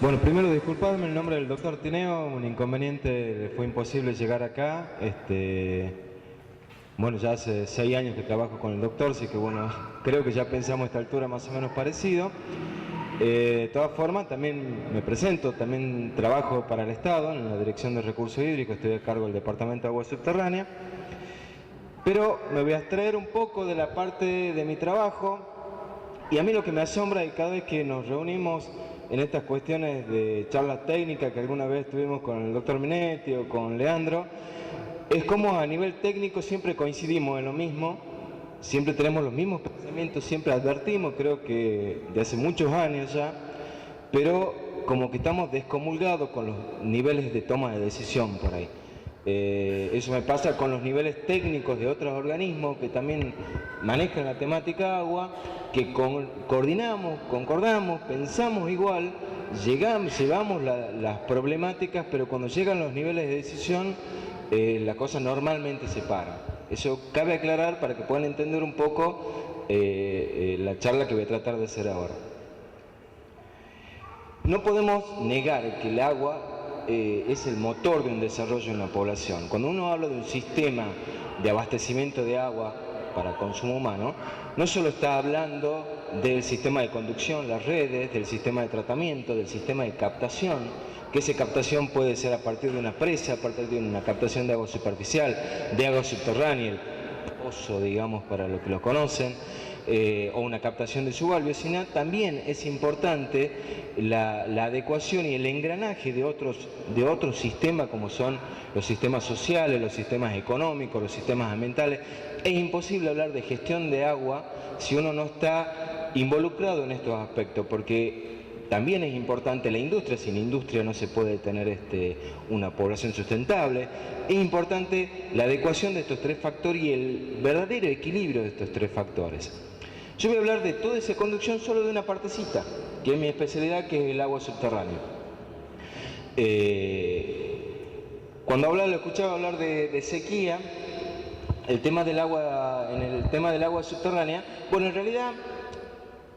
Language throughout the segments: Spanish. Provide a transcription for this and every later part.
Bueno, primero disculpadme el nombre del doctor Tineo, un inconveniente, fue imposible llegar acá. Bueno, ya hace 6 años que trabajo con el doctor, así que bueno, creo que ya pensamos a esta altura más o menos parecido. De todas formas, también me presento, también trabajo para el Estado en la Dirección de Recursos Hídricos, estoy a cargo del Departamento de Agua Subterránea. Pero me voy a extraer un poco de la parte de mi trabajo, y a mí lo que me asombra es cada vez que nos reunimos en estas cuestiones de charlas técnicas que alguna vez tuvimos con el doctor Minetti o con Leandro, es como a nivel técnico siempre coincidimos en lo mismo, siempre tenemos los mismos pensamientos, siempre advertimos, creo que de hace muchos años ya, pero como que estamos descomulgados con los niveles de toma de decisión por ahí. Eso me pasa con los niveles técnicos de otros organismos que también manejan la temática agua, que coordinamos, concordamos, pensamos igual, llevamos las problemáticas, pero cuando llegan los niveles de decisión, la cosa normalmente se para. Eso cabe aclarar para que puedan entender un poco la charla que voy a tratar de hacer ahora. No podemos negar que el agua es el motor de un desarrollo en la población. Cuando uno habla de un sistema de abastecimiento de agua para consumo humano, no solo está hablando del sistema de conducción, las redes, del sistema de tratamiento, del sistema de captación, que esa captación puede ser a partir de una presa, a partir de una captación de agua superficial, de agua subterránea, el pozo, digamos, para los que lo conocen, o una captación de subalvio, sino también es importante la adecuación y el engranaje de otros sistemas, como son los sistemas sociales, los sistemas económicos, los sistemas ambientales. Es imposible hablar de gestión de agua si uno no está involucrado en estos aspectos, porque también es importante la industria. Sin industria no se puede tener una población sustentable. Es importante la adecuación de estos tres factores y el verdadero equilibrio de estos tres factores. Yo voy a hablar de toda esa conducción solo de una partecita, que es mi especialidad, que es el agua subterránea. Cuando lo escuchaba hablar de sequía, en el tema del agua subterránea, bueno, en realidad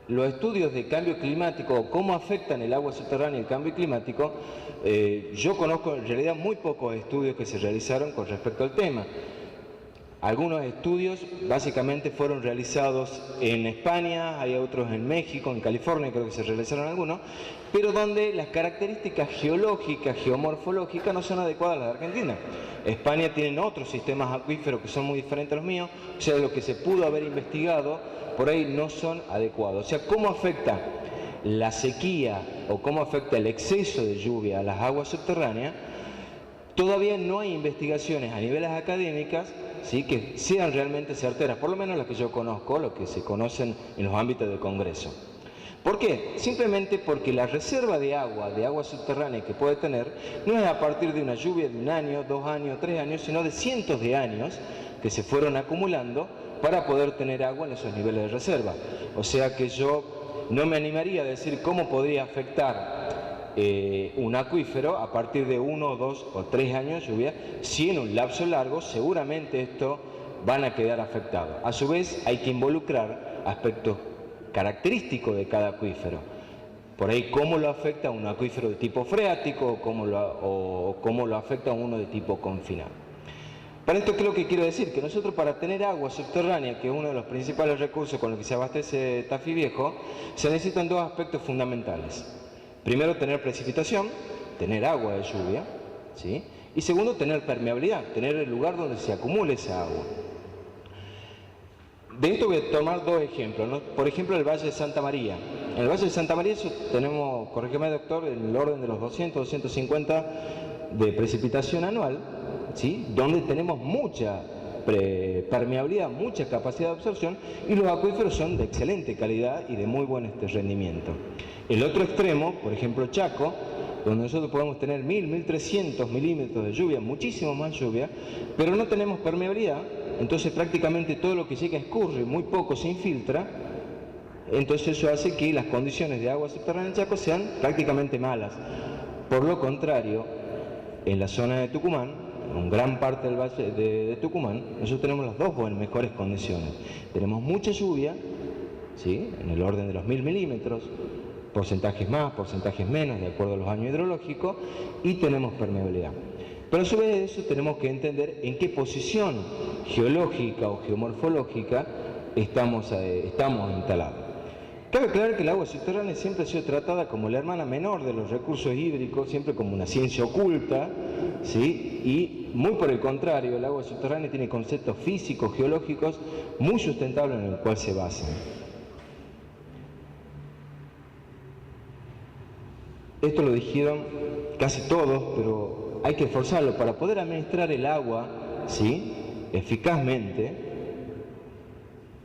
los estudios de cambio climático, o cómo afectan el agua subterránea y el cambio climático, yo conozco en realidad muy pocos estudios que se realizaron con respecto al tema. Algunos estudios básicamente fueron realizados en España, hay otros en México, en California creo que se realizaron algunos, pero donde las características geológicas, geomorfológicas no son adecuadas a las de Argentina. España tiene otros sistemas acuíferos que son muy diferentes a los míos, o sea, lo que se pudo haber investigado por ahí no son adecuados. O sea, ¿cómo afecta la sequía o cómo afecta el exceso de lluvia a las aguas subterráneas? Todavía no hay investigaciones a niveles académicas, ¿sí?, que sean realmente certeras, por lo menos las que yo conozco, lo que se conocen en los ámbitos del Congreso. ¿Por qué? Simplemente porque la reserva de agua subterránea que puede tener, no es a partir de una lluvia de 1 año, 2 años, 3 años, sino de cientos de años que se fueron acumulando para poder tener agua en esos niveles de reserva. O sea que yo no me animaría a decir cómo podría afectar un acuífero a partir de 1, 2 o 3 años de lluvia, si en un lapso largo seguramente esto van a quedar afectados. A su vez hay que involucrar aspectos característicos de cada acuífero. Por ahí cómo lo afecta un acuífero de tipo freático o cómo lo afecta uno de tipo confinado. Para esto, ¿qué es lo que quiero decir? Que nosotros, para tener agua subterránea, que es uno de los principales recursos con los que se abastece Tafí Viejo, se necesitan dos aspectos fundamentales. Primero, tener precipitación, tener agua de lluvia, ¿sí? Y segundo, tener permeabilidad, tener el lugar donde se acumule esa agua. De esto voy a tomar dos ejemplos, ¿no? Por ejemplo, el Valle de Santa María. En el Valle de Santa María tenemos, corrígeme doctor, en el orden de los 200, 250 de precipitación anual, ¿sí?, donde tenemos mucha permeabilidad, mucha capacidad de absorción, y los acuíferos son de excelente calidad y de muy buen rendimiento. El otro extremo, por ejemplo Chaco, donde nosotros podemos tener 1000, 1300 milímetros de lluvia, muchísimo más lluvia, pero no tenemos permeabilidad, entonces prácticamente todo lo que llega escurre, muy poco se infiltra, entonces eso hace que las condiciones de agua subterránea en Chaco sean prácticamente malas. Por lo contrario, en la zona de Tucumán, en gran parte del valle de Tucumán, nosotros tenemos las dos mejores condiciones. Tenemos mucha lluvia, ¿sí?, en el orden de los 1000 milímetros, porcentajes más, porcentajes menos, de acuerdo a los años hidrológicos, y tenemos permeabilidad. Pero a su vez de eso tenemos que entender en qué posición geológica o geomorfológica estamos instalados. Cabe aclarar que el agua subterránea siempre ha sido tratada como la hermana menor de los recursos hídricos, siempre como una ciencia oculta, ¿sí? Y muy por el contrario, el agua subterránea tiene conceptos físicos, geológicos, muy sustentables en el cual se basan. Esto lo dijeron casi todos, pero hay que esforzarlo. Para poder administrar el agua, ¿sí?, eficazmente,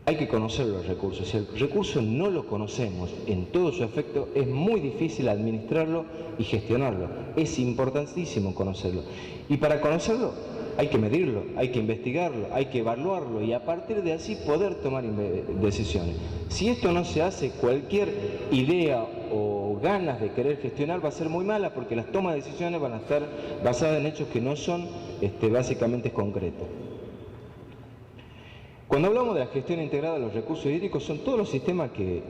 hay que conocer los recursos. Si el recurso no lo conocemos en todo su efecto, es muy difícil administrarlo y gestionarlo. Es importantísimo conocerlo. Y para conocerlo hay que medirlo, hay que investigarlo, hay que evaluarlo y a partir de así poder tomar decisiones. Si esto no se hace, cualquier idea o ganas de querer gestionar va a ser muy mala porque las tomas de decisiones van a estar basadas en hechos que no son básicamente concretos. Cuando hablamos de la gestión integrada de los recursos hídricos, son todos los sistemas que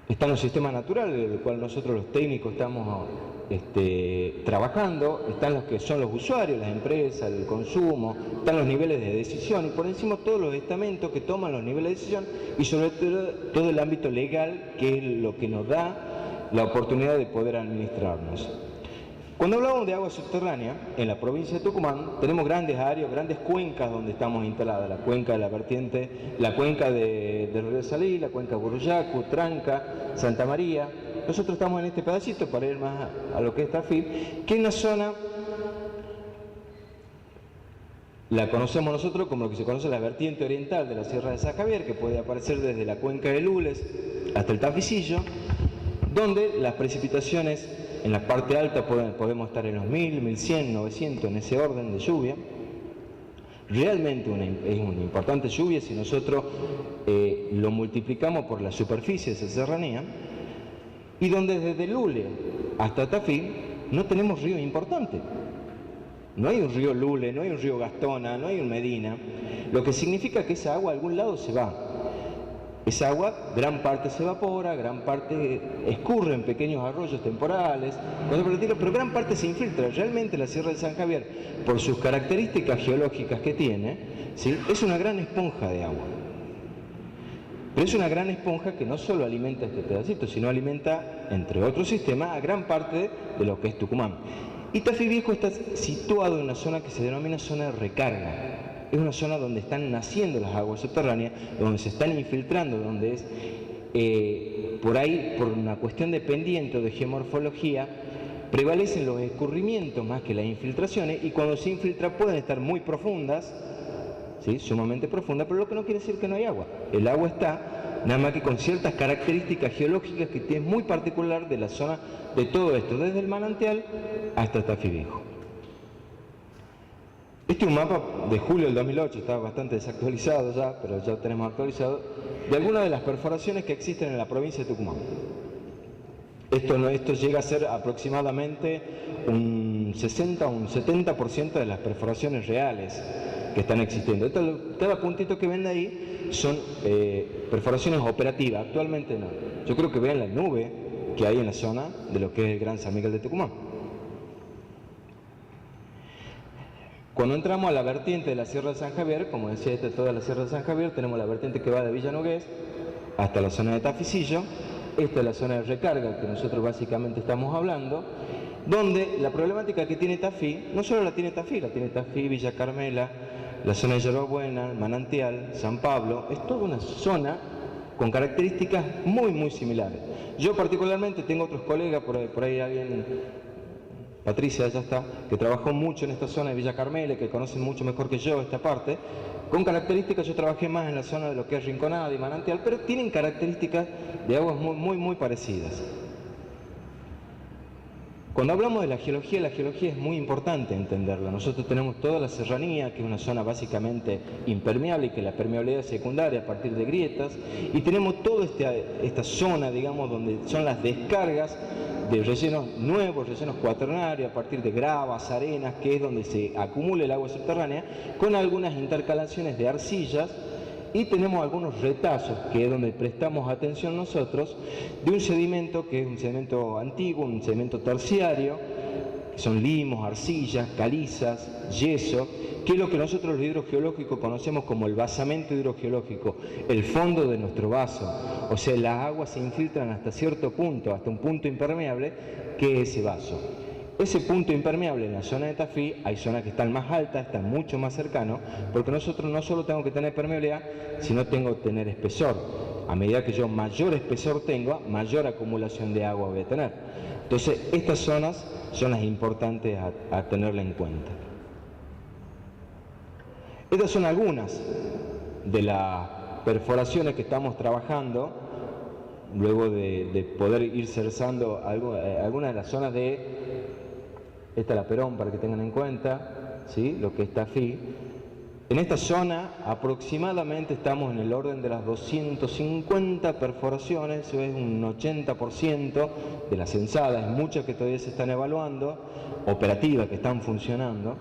están los sistemas naturales, del cual nosotros los técnicos estamos trabajando, están los que son los usuarios, las empresas, el consumo, están los niveles de decisión y por encima todos los estamentos que toman los niveles de decisión y sobre todo el ámbito legal, que es lo que nos da la oportunidad de poder administrarnos. Cuando hablamos de agua subterránea, en la provincia de Tucumán tenemos grandes áreas, grandes cuencas donde estamos instaladas, la cuenca de la vertiente, la cuenca del río Salí, la cuenca de Burruyacu, Tranca, Santa María. Nosotros estamos en este pedacito para ir más a lo que es Tafí, que es una zona, la conocemos nosotros como lo que se conoce la vertiente oriental de la Sierra de San Javier, que puede aparecer desde la cuenca de Lules hasta el Taficillo, donde las precipitaciones en la parte alta podemos estar en los 1000, 1100, 900, en ese orden de lluvia. Realmente es una importante lluvia si nosotros lo multiplicamos por la superficie de esa serranía, y donde desde Lule hasta Tafí no tenemos ríos importantes. No hay un río Lule, no hay un río Gastona, no hay un Medina, lo que significa que esa agua a algún lado se va. Esa agua, gran parte se evapora, gran parte escurre en pequeños arroyos temporales, pero gran parte se infiltra. Realmente la Sierra de San Javier, por sus características geológicas que tiene, ¿sí?, es una gran esponja de agua. Pero es una gran esponja que no solo alimenta este pedacito, sino alimenta, entre otros sistemas, a gran parte de lo que es Tucumán. Y Tafí Viejo está situado en una zona que se denomina zona de recarga. Es una zona donde están naciendo las aguas subterráneas, donde se están infiltrando, donde es, por ahí, por una cuestión de pendiente o de geomorfología, prevalecen los escurrimientos más que las infiltraciones, y cuando se infiltra pueden estar muy profundas, ¿sí?, sumamente profundas, pero lo que no quiere decir que no hay agua. El agua está, nada más que con ciertas características geológicas que tiene muy particular de la zona de todo esto, desde el manantial hasta Tafí Viejo. Este es un mapa de julio del 2008, está bastante desactualizado ya, pero ya lo tenemos actualizado, de algunas de las perforaciones que existen en la provincia de Tucumán. Esto llega a ser aproximadamente un 60 o un 70% de las perforaciones reales que están existiendo. Cada puntito que ven ahí son perforaciones operativas, actualmente no. Yo creo que vean la nube que hay en la zona de lo que es el Gran San Miguel de Tucumán. Cuando entramos a la vertiente de la Sierra de San Javier, como decía, toda la Sierra de San Javier, tenemos la vertiente que va de Villa Nogués hasta la zona de Taficillo. Esta es la zona de recarga que nosotros básicamente estamos hablando, donde la problemática que tiene Tafí, no solo la tiene Tafí, Villa Carmela, la zona de Yerbabuena, Manantial, San Pablo, es toda una zona con características muy, muy similares. Yo particularmente tengo otros colegas, por ahí alguien... Patricia, ya está, que trabajó mucho en esta zona de Villa Carmela, que conocen mucho mejor que yo esta parte, con características. Yo trabajé más en la zona de lo que es Rinconada y Manantial, pero tienen características de aguas muy, muy, muy parecidas. Cuando hablamos de la geología es muy importante entenderla. Nosotros tenemos toda la serranía, que es una zona básicamente impermeable y que la permeabilidad es secundaria a partir de grietas, y tenemos toda esta zona, digamos, donde son las descargas de rellenos nuevos, rellenos cuaternarios, a partir de gravas, arenas, que es donde se acumula el agua subterránea, con algunas intercalaciones de arcillas y tenemos algunos retazos, que es donde prestamos atención nosotros, de un sedimento que es un sedimento antiguo, un sedimento terciario, que son limos, arcillas, calizas, yeso, que es lo que nosotros los hidrogeológicos conocemos como el basamento hidrogeológico, el fondo de nuestro vaso. O sea, las aguas se infiltran hasta cierto punto, hasta un punto impermeable, que es ese vaso. Ese punto impermeable en la zona de Tafí, hay zonas que están más altas, están mucho más cercanos, porque nosotros no solo tengo que tener permeabilidad, sino tengo que tener espesor. A medida que yo mayor espesor tengo, mayor acumulación de agua voy a tener. Entonces, estas zonas son las importantes a tenerla en cuenta. Estas son algunas de las perforaciones que estamos trabajando, luego de poder ir cerzando algunas de las zonas de... Esta es la Perón, para que tengan en cuenta, ¿sí?, lo que es Tafí. En esta zona aproximadamente estamos en el orden de las 250 perforaciones, eso es un 80% de las censadas, muchas que todavía se están evaluando, operativas que están funcionando.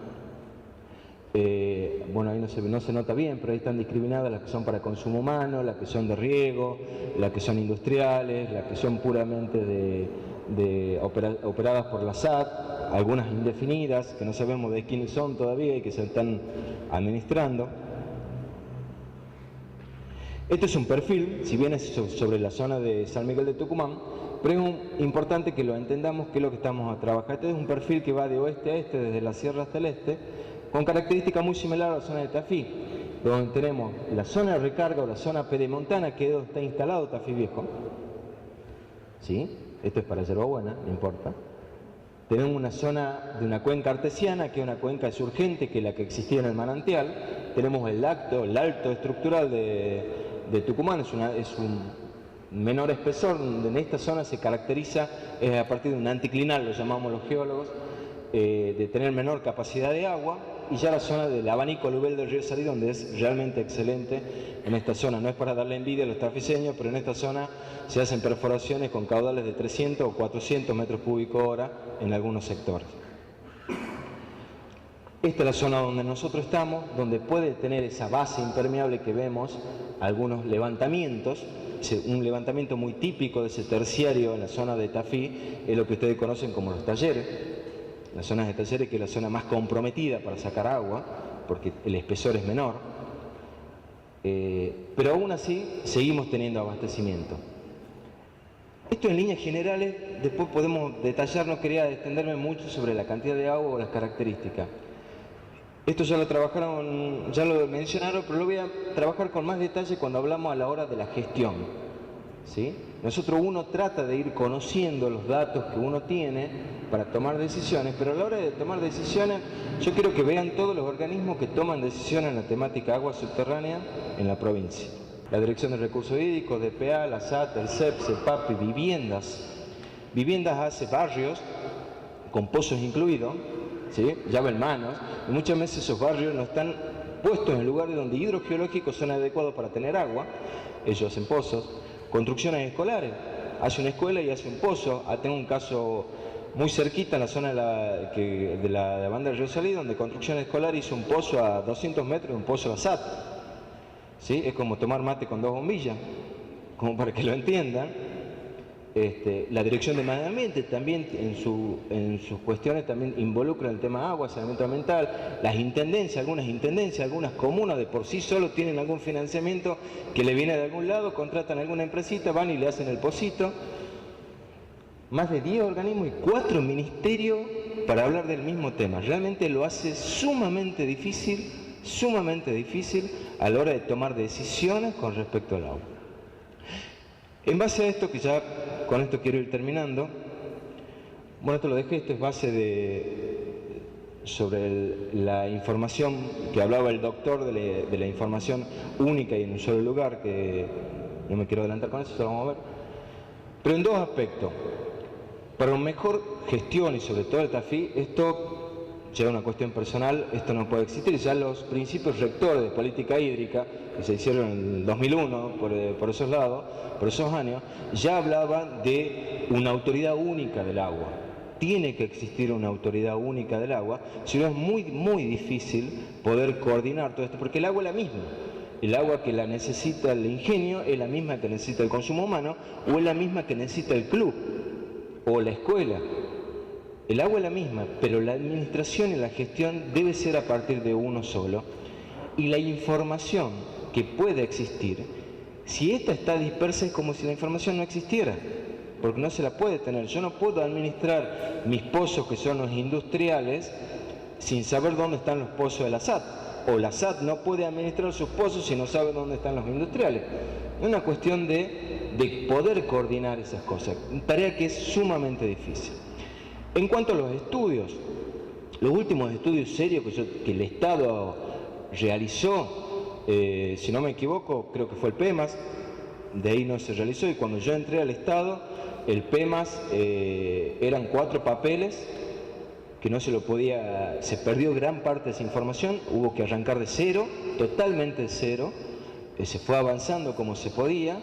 Bueno, ahí no se nota bien, pero ahí están discriminadas las que son para consumo humano, las que son de riego, las que son industriales, las que son puramente operadas por la SAT, algunas indefinidas, que no sabemos de quiénes son todavía y que se están administrando. Este es un perfil, si bien es sobre la zona de San Miguel de Tucumán, pero es importante que lo entendamos qué es lo que estamos a trabajar. Este es un perfil que va de oeste a este, desde la sierra hasta el este, con características muy similares a la zona de Tafí, donde tenemos la zona de recarga o la zona pedemontana, que es donde está instalado Tafí Viejo. ¿Sí? Esto es para yerba buena, no importa. Tenemos una zona de una cuenca artesiana, que es una cuenca surgente, que es la que existía en el manantial. Tenemos el alto estructural de Tucumán, es un menor espesor, donde en esta zona se caracteriza a partir de un anticlinal, lo llamamos los geólogos, de tener menor capacidad de agua, y ya la zona del abanico aluvial del río Salí, donde es realmente excelente en esta zona. No es para darle envidia a los tafiseños, pero en esta zona se hacen perforaciones con caudales de 300 o 400 metros cúbicos hora en algunos sectores. Esta es la zona donde nosotros estamos, donde puede tener esa base impermeable que vemos, algunos levantamientos. Un levantamiento muy típico de ese terciario en la zona de Tafí es lo que ustedes conocen como los talleres. Las zonas de talleres, que es la zona más comprometida para sacar agua, porque el espesor es menor, pero aún así seguimos teniendo abastecimiento. Esto en líneas generales, después podemos detallar, no quería extenderme mucho sobre la cantidad de agua o las características. Esto ya lo mencionaron, pero lo voy a trabajar con más detalle cuando hablamos a la hora de la gestión, ¿sí? Uno trata de ir conociendo los datos que uno tiene para tomar decisiones, pero a la hora de tomar decisiones, yo quiero que vean todos los organismos que toman decisiones en la temática agua subterránea en la provincia. La Dirección de Recursos Hídricos, DPA, la SAT, el CEP, CEPAP, viviendas. Viviendas hace barrios, con pozos incluidos, ¿sí?, llave en manos, y muchas veces esos barrios no están puestos en lugares donde hidrogeológicos son adecuados para tener agua. Ellos hacen pozos. Construcciones escolares, hace una escuela y hace un pozo. Tengo un caso muy cerquita en la zona de la banda del río Salí, donde Construcción Escolar hizo un pozo a 200 metros, un pozo a SAT. ¿Sí? Es como tomar mate con 2 bombillas, como para que lo entiendan. La Dirección de Medio Ambiente también en sus cuestiones también involucra el tema agua, saneamiento ambiental. Las intendencias, algunas comunas de por sí solo tienen algún financiamiento que le viene de algún lado, contratan alguna empresita, van y le hacen el pocito. Más de 10 organismos y 4 ministerios para hablar del mismo tema. Realmente lo hace sumamente difícil a la hora de tomar decisiones con respecto al agua. En base a esto, que ya con esto quiero ir terminando, bueno, esto lo dejé, esto es base sobre la información que hablaba el doctor de la información única y en un solo lugar, que no me quiero adelantar con eso, se lo vamos a ver. Pero en 2 aspectos. Para una mejor gestión y sobre todo el Tafí, esto ya es una cuestión personal, esto no puede existir. Ya los principios rectores de política hídrica, que se hicieron en el 2001, por esos lados, por esos años, ya hablaban de una autoridad única del agua. Tiene que existir una autoridad única del agua, si no es muy, muy difícil poder coordinar todo esto, porque el agua es la misma. el agua que la necesita el ingenio es la misma que necesita el consumo humano, o es la misma que necesita el club o la escuela. El agua es la misma, pero la administración y la gestión debe ser a partir de uno solo. Y la información que puede existir, si esta está dispersa, es como si la información no existiera, porque no se la puede tener. Yo no puedo administrar mis pozos, que son los industriales, sin saber dónde están los pozos de la SAT. O la SAT no puede administrar sus pozos si no sabe dónde están los industriales. Es una cuestión de poder coordinar esas cosas, una tarea que es sumamente difícil. En cuanto a los estudios, los últimos estudios serios que el Estado realizó, si no me equivoco, creo que fue el PEMAS, de ahí no se realizó, y cuando yo entré al Estado, el PEMAS eran 4 papeles, que no se lo podía, se perdió gran parte de esa información, hubo que arrancar de cero, totalmente de cero, se fue avanzando como se podía.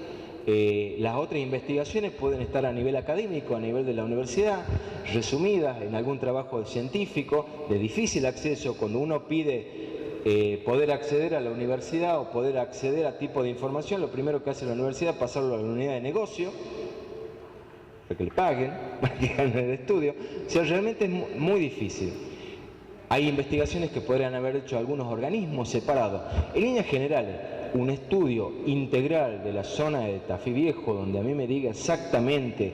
Las otras investigaciones pueden estar a nivel académico, a nivel de la universidad, resumidas en algún trabajo científico, de difícil acceso. Cuando uno pide poder acceder a la universidad o poder acceder a tipo de información, lo primero que hace la universidad es pasarlo a la unidad de negocio, para que le paguen, para que hagan el estudio. O sea, realmente es muy difícil. Hay investigaciones que podrían haber hecho algunos organismos separados. En líneas generales, un estudio integral de la zona de Tafí Viejo, donde a mí me diga exactamente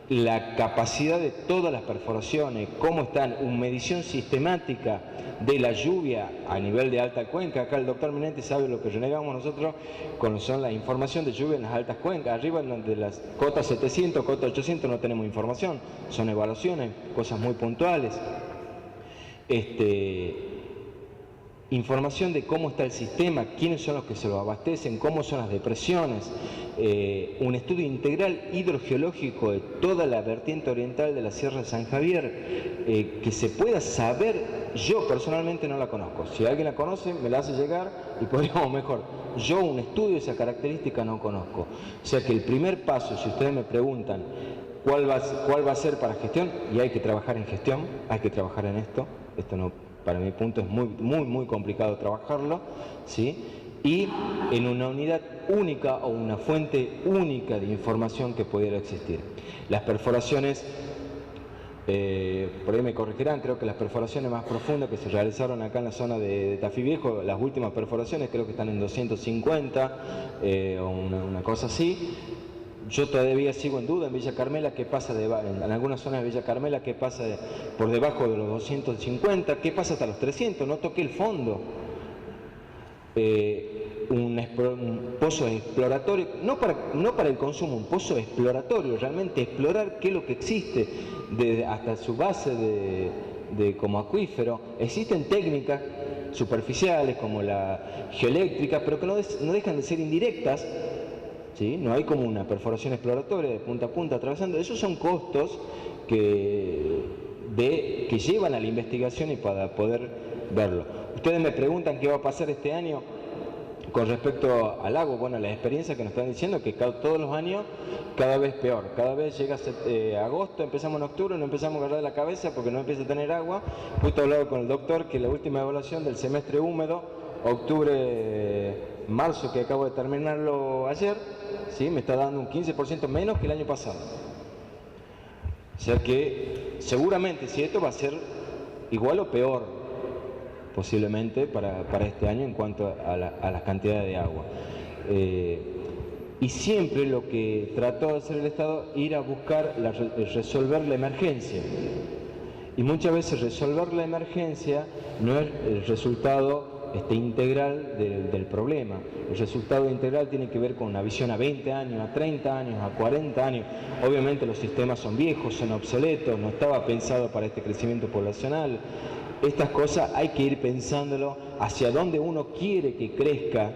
la capacidad de todas las perforaciones, cómo están, una medición sistemática de la lluvia a nivel de alta cuenca. Acá el doctor Minenti sabe lo que renegamos nosotros con son la información de lluvia en las altas cuencas. Arriba de las cotas 700, cotas 800 no tenemos información, son evaluaciones, cosas muy puntuales. Información de cómo está el sistema, quiénes son los que se lo abastecen, cómo son las depresiones, un estudio integral hidrogeológico de toda la vertiente oriental de la Sierra de San Javier, que se pueda saber. Yo personalmente no la conozco, si alguien la conoce me la hace llegar y podríamos mejor. Yo un estudio de esa característica no conozco. O sea que el primer paso, si ustedes me preguntan cuál va a ser para gestión, y hay que trabajar en gestión, hay que trabajar en esto no, para mi punto es muy complicado trabajarlo, ¿sí? Y en una unidad única o una fuente única de información que pudiera existir. Las perforaciones, por ahí me corregirán, creo que las perforaciones más profundas que se realizaron acá en la zona de Tafí Viejo, las últimas perforaciones creo que están en 250 o una cosa así. Yo todavía sigo en duda en Villa Carmela, qué pasa en algunas zonas de Villa Carmela, qué pasa por debajo de los 250, qué pasa hasta los 300, no toqué el fondo. Un pozo exploratorio, no para el consumo, un pozo exploratorio, realmente explorar qué es lo que existe hasta su base de como acuífero. Existen técnicas superficiales como la geoeléctrica, pero que no dejan de ser indirectas. ¿Sí? No hay como una perforación exploratoria de punta a punta atravesando. Esos son costos que llevan a la investigación y para poder verlo. Ustedes me preguntan qué va a pasar este año con respecto al agua. Bueno, la experiencia que nos están diciendo que todos los años cada vez peor. Cada vez llega agosto, empezamos en octubre, no empezamos a agarrar la cabeza porque no empieza a tener agua. Justo hablaba con el doctor que la última evaluación del semestre húmedo, marzo, que acabo de terminarlo ayer, ¿sí? Me está dando un 15% menos que el año pasado. O sea que seguramente si esto va a ser igual o peor posiblemente para este año en cuanto a la cantidad de agua. Y siempre lo que trató de hacer el Estado ir a buscar resolver la emergencia. Y muchas veces resolver la emergencia no es el resultado integral del problema. El resultado integral tiene que ver con una visión a 20 años, a 30 años, a 40 años. Obviamente los sistemas son viejos, son obsoletos, no estaba pensado para este crecimiento poblacional. Estas cosas hay que ir pensándolo hacia dónde uno quiere que crezca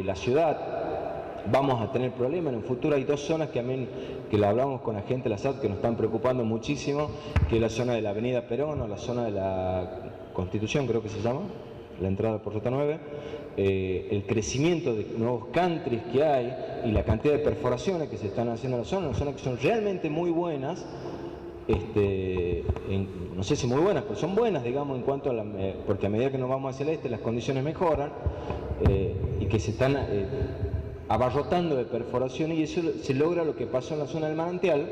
la ciudad. Vamos a tener problemas en el futuro. Hay 2 zonas que la hablamos con la gente de la SAT que nos están preocupando muchísimo, que es la zona de la Avenida Perón o la zona de la Constitución, creo que se llama, la entrada por Ruta 9, el crecimiento de nuevos countries que hay y la cantidad de perforaciones que se están haciendo en la zona que son realmente muy buenas, no sé si muy buenas, pero son buenas, digamos, en cuanto a porque a medida que nos vamos hacia el este las condiciones mejoran y que se están abarrotando de perforaciones, y eso se logra lo que pasó en la zona del manantial,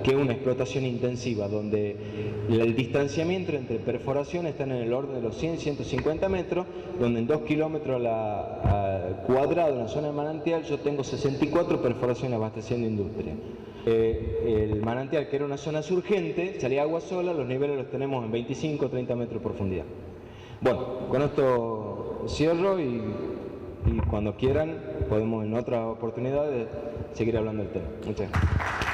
que es una explotación intensiva, donde el distanciamiento entre perforaciones está en el orden de los 100-150 metros, donde en 2 kilómetros cuadrados en la zona del manantial yo tengo 64 perforaciones abasteciendo industria. El manantial, que era una zona surgente, salía agua sola, los niveles los tenemos en 25-30 metros de profundidad. Bueno, con esto cierro y cuando quieran podemos en otras oportunidades seguir hablando del tema. Muchas gracias.